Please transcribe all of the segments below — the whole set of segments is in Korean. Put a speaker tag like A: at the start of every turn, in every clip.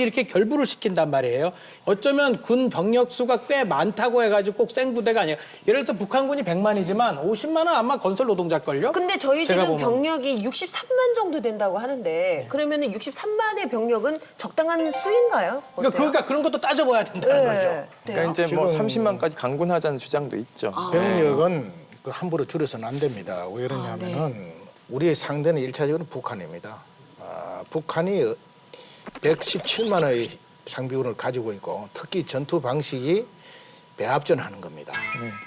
A: 이렇게 결부를 시킨단 말이에요. 어쩌면 군 병력 수가 꽤 많다고 해가지고 꼭 생부대가 아니에요. 예를 들어서 북한군이 100만이지만 50만은 아마 건설 노동자일걸요?
B: 근데 저희
A: 제가
B: 지금
A: 보면.
B: 병력이 63만 정도 된다고 하는데 그러면은 63만의 병력은 적당한 수인가요? 어때요?
A: 그러니까 그런 것도 따져봐야 된다는 거죠.
B: 네.
C: 그러니까 이제 뭐 30만까지 강군하자는 주장도 있죠.
D: 병력은 그 함부로 줄여서는 안 됩니다. 왜 그러냐면은 우리의 상대는 일차적으로 북한입니다. 북한이 117만의 상비군을 가지고 있고 특히 전투 방식이 배합전하는 겁니다.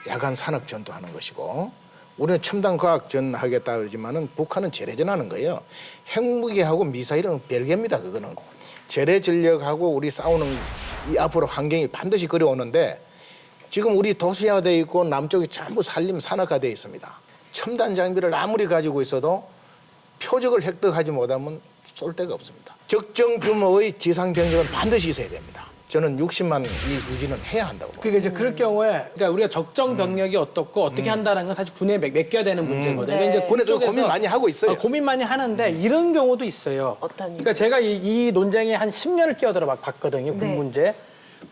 D: 야간 산업 전투하는 것이고 우리는 첨단 과학전 하겠다 그러지만은 북한은 재래전하는 거예요. 핵무기하고 미사일은 별개입니다. 그거는 재래 전력하고 우리 싸우는 이 앞으로 환경이 반드시 그려오는데 지금 우리 도시화돼 있고 남쪽이 전부 산림 산업화돼 있습니다. 첨단 장비를 아무리 가지고 있어도 표적을 획득하지 못하면 쏠 데가 없습니다. 적정 규모의 지상 병력은 반드시 있어야 됩니다. 저는 60만 이 유지는 해야 한다고 봅니다.
A: 그게 이제 그럴 경우에 그러니까 우리가 적정 병력이 어떻고 어떻게 한다는 건 사실 군에 맡겨야 되는 문제거든요.
B: 네.
A: 이제
D: 군에서
A: 쪽에서
D: 고민 많이 하고 있어요.
A: 고민 많이 하는데 이런 경우도 있어요.
B: 어떤
A: 그러니까 제가 이 논쟁에 한 10년을 끼어들어 봤거든요. 군
B: 네.
A: 문제.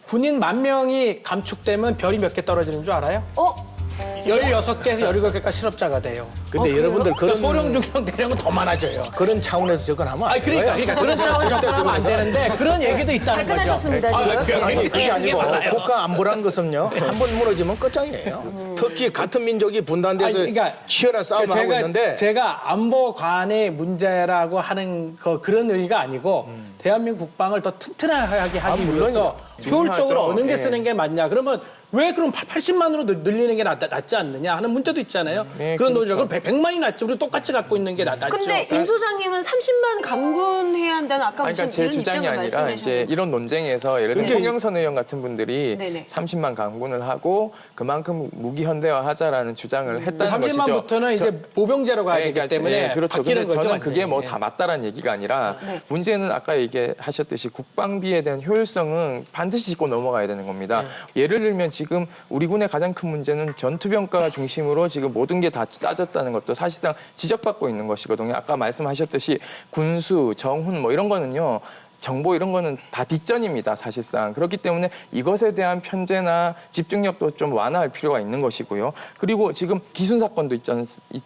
A: 군인 10,000명이 감축되면 별이 몇 개 떨어지는 줄 알아요? 16개에서 17개가 실업자가 돼요.
D: 근데 여러분들
A: 그러니까
D: 그런
A: 소령, 중령, 대령은 더 많아져요.
D: 그런 차원에서 접근하면 안
A: 아니 그러니까
D: 돼요.
A: 그런 차원에서 접근하면 안 되는데 그런 얘기도 있다는 거죠.
B: 발끈하셨습니다, 지금.
D: 아니 그게 아니고
A: 많아요.
D: 국가 안보란 것은요 한 번 무너지면 끝장이에요. 특히 같은 민족이 분단돼서
A: 아니, 그러니까
D: 치열한 싸움을 하고 있는데
A: 제가 안보관의 문제라고 하는 그런 의의가 아니고 대한민국 국방을 더 튼튼하게 하기 위해서 효율적으로
C: 중요하죠.
A: 어느 게
C: 예.
A: 쓰는 게 맞냐. 그러면 왜 그럼 80만으로 늘리는 게 낫지 않느냐 하는 문제도 있잖아요.
C: 네,
A: 그런
C: 그렇죠.
A: 논의를 100만이 낫지. 우리 똑같이 갖고 있는 게 낫죠.
B: 근데 임 소장님은 30만 강군해야 한다는 아까
C: 아니,
B: 무슨
C: 그러니까 제
B: 이런
C: 주장이
B: 입장을
C: 아니라 이제
B: 말씀하셨는데
C: 이런 논쟁에서 예를 들면
D: 그게-
C: 송영선 의원 같은 분들이
B: 네네.
C: 30만 강군을 하고 그만큼 무기 현대화하자라는 주장을 했다는 것이죠.
A: 30만부터는 이제 보병제로 가야 되기
C: 그러니까,
A: 때문에
C: 예, 그렇죠.
A: 바뀌는
C: 근데
A: 거죠.
C: 저는 그게 뭐
A: 완전히.
C: 다 맞다라는 얘기가 아니라
B: 네.
C: 문제는 아까 얘기하셨듯이 국방비에 대한 효율성은 반드시 짚고 넘어가야 되는 겁니다. 예를 들면 지금 우리 군의 가장 큰 문제는 전투병가 중심으로 지금 모든 게 다 짜졌다는 것도 사실상 지적받고 있는 것이거든요. 아까 말씀하셨듯이 군수, 정훈 뭐 이런 거는요. 정보 이런 거는 다 뒷전입니다, 사실상. 그렇기 때문에 이것에 대한 편제나 집중력도 좀 완화할 필요가 있는 것이고요. 그리고 지금 기순 사건도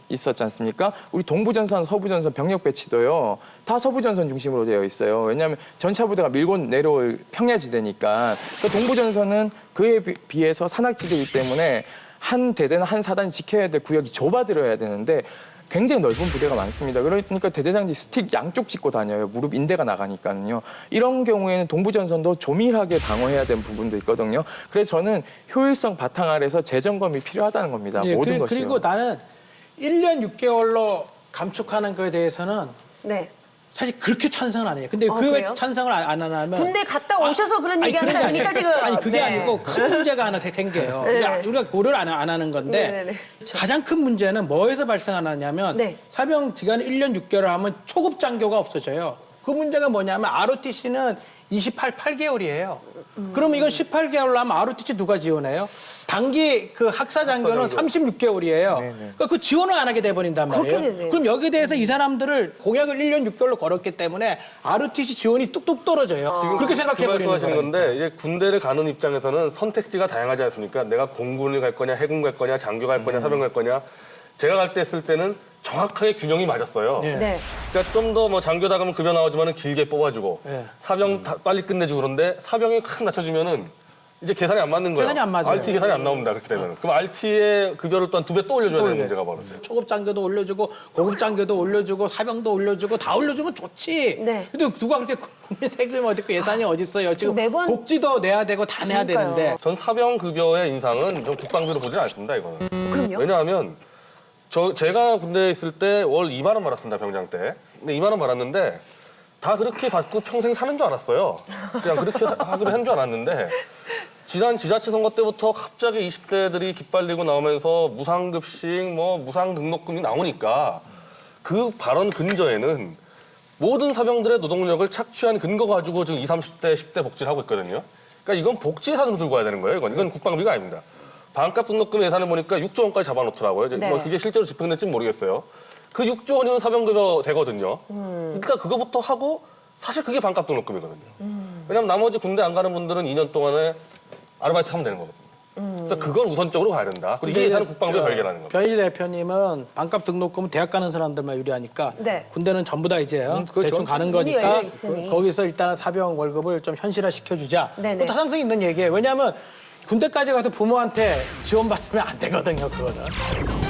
C: 있었지 않습니까? 우리 동부전선, 서부전선 병력 배치도요. 다 서부전선 중심으로 되어 있어요. 왜냐하면 전차부대가 밀고 내려올 평야지대니까. 그 동부전선은 그에 비해서 산악지대이기 때문에 한 대대나 한 사단이 지켜야 될 구역이 좁아들어야 되는데 굉장히 넓은 부대가 많습니다. 그러니까 대대장지 스틱 양쪽 짚고 다녀요. 무릎 인대가 나가니까요. 이런 경우에는 동부전선도 조밀하게 방어해야 되는 부분도 있거든요. 그래서 저는 효율성 바탕 아래서 재점검이 필요하다는 겁니다.
A: 예,
C: 모든 것이요.
A: 그리고 나는 1년 6개월로 감축하는 거에 대해서는
B: 네.
A: 사실 그렇게 찬성은 아니에요. 근데 그 왜
B: 그래요?
A: 찬성을 안 하냐면
B: 군대 갔다 오셔서 그런 얘기 한다
A: 그게
B: 아닙니까
A: 아니라-
B: 지금?
A: 아니 그게
B: 네.
A: 아니고 큰 문제가 하나 생겨요.
B: 네.
A: 그러니까 우리가 고려를 안 하는 건데
B: 네네네.
A: 가장 큰 문제는 뭐에서 발생하냐면
B: 네.
A: 사병 기간 1년 6개월 하면 초급 장교가 없어져요. 그 문제가 뭐냐면 ROTC는 8개월이에요. 그러면 이건 18개월로 하면 ROTC 누가 지원해요? 단기 그 학사 장교는 36개월이에요. 그러니까 그 지원을 안 하게 돼버린단
B: 그렇게
A: 말이에요.
B: 되네요.
A: 그럼 여기에 대해서 이 사람들을 공약을 1년 6개월로 걸었기 때문에 ROTC 지원이 뚝뚝 떨어져요. 그렇게 생각해버리는
E: 말씀하시는
A: 거예요.
E: 건데 이제 군대를 가는 입장에서는 선택지가 다양하지 않습니까? 내가 공군을 갈 거냐, 해군 갈 거냐, 장교 갈 거냐, 사병 갈 거냐. 제가 갈 때 했을 때는 정확하게 균형이 맞았어요.
A: 예.
B: 네.
E: 그러니까 좀 더 뭐 장교다 가면 급여 나오지만은 길게 뽑아주고
A: 예.
E: 사병 빨리 끝내주고 그런데 사병이 확 낮춰주면은 이제 계산이 안 맞는 거예요.
A: 계산이 안 맞아요.
E: RT 계산이 안 나옵니다. 그렇게 되면. 그럼 RT의 급여를 또한 2배 또 올려줘야 되는 문제가 벌어져요.
A: 초급 장교도 올려주고 고급 장교도 올려주고 사병도 올려주고 다 올려주면 좋지.
B: 네.
A: 근데 누가 그렇게 국민 세금이 어디 있고 예산이 어디 있어요? 지금
B: 매번-
A: 복지도 내야 되고 다 내야
B: 그러니까요.
A: 되는데.
E: 전 사병 급여의 인상은 전 국방비로 보진 않습니다. 이거는.
B: 그럼요.
E: 왜냐하면 제가 군대에 있을 때 월 2만 원 받았습니다. 병장 때. 근데 2만 원 받았는데 다 그렇게 받고 평생 사는 줄 알았어요. 그냥 그렇게 하기로 한 줄 알았는데 지난 지자체 선거 때부터 갑자기 20대들이 깃발리고 나오면서 무상급식, 뭐 무상등록금이 나오니까 그 발언 근저에는 모든 사병들의 노동력을 착취한 근거 가지고 지금 20, 30대, 10대 복지를 하고 있거든요. 그러니까 이건 복지 예산으로 들고 와야 되는 거예요. 이건 국방비가 아닙니다. 반값 등록금 예산을 보니까 6조 원까지 잡아놓더라고요. 이제
B: 네.
E: 뭐 그게 실제로 집행될지는 모르겠어요. 그 6조 원이면 사병급여 되거든요. 일단 그거부터 하고 사실 그게 반값 등록금이거든요. 왜냐면 나머지 군대 안 가는 분들은 2년 동안에 아르바이트 하면 되는 거거든요. 그래서 그걸 우선적으로 가야 된다. 그리고 이 예산은 국방부에 발견하는 겁니다.
A: 변희재 대표님은 반값 등록금은 대학 가는 사람들만 유리하니까
B: 네.
A: 군대는 전부 다 이제요.
D: 그렇죠.
A: 대충 가는
B: 문이
A: 거니까
B: 열려 있으니.
A: 거기서 일단은 사병 월급을 좀 현실화 시켜주자.
B: 네네.
A: 그것도 항상 있는 얘기예요. 왜냐하면 군대까지 가서 부모한테 지원받으면 안 되거든요. 그거는.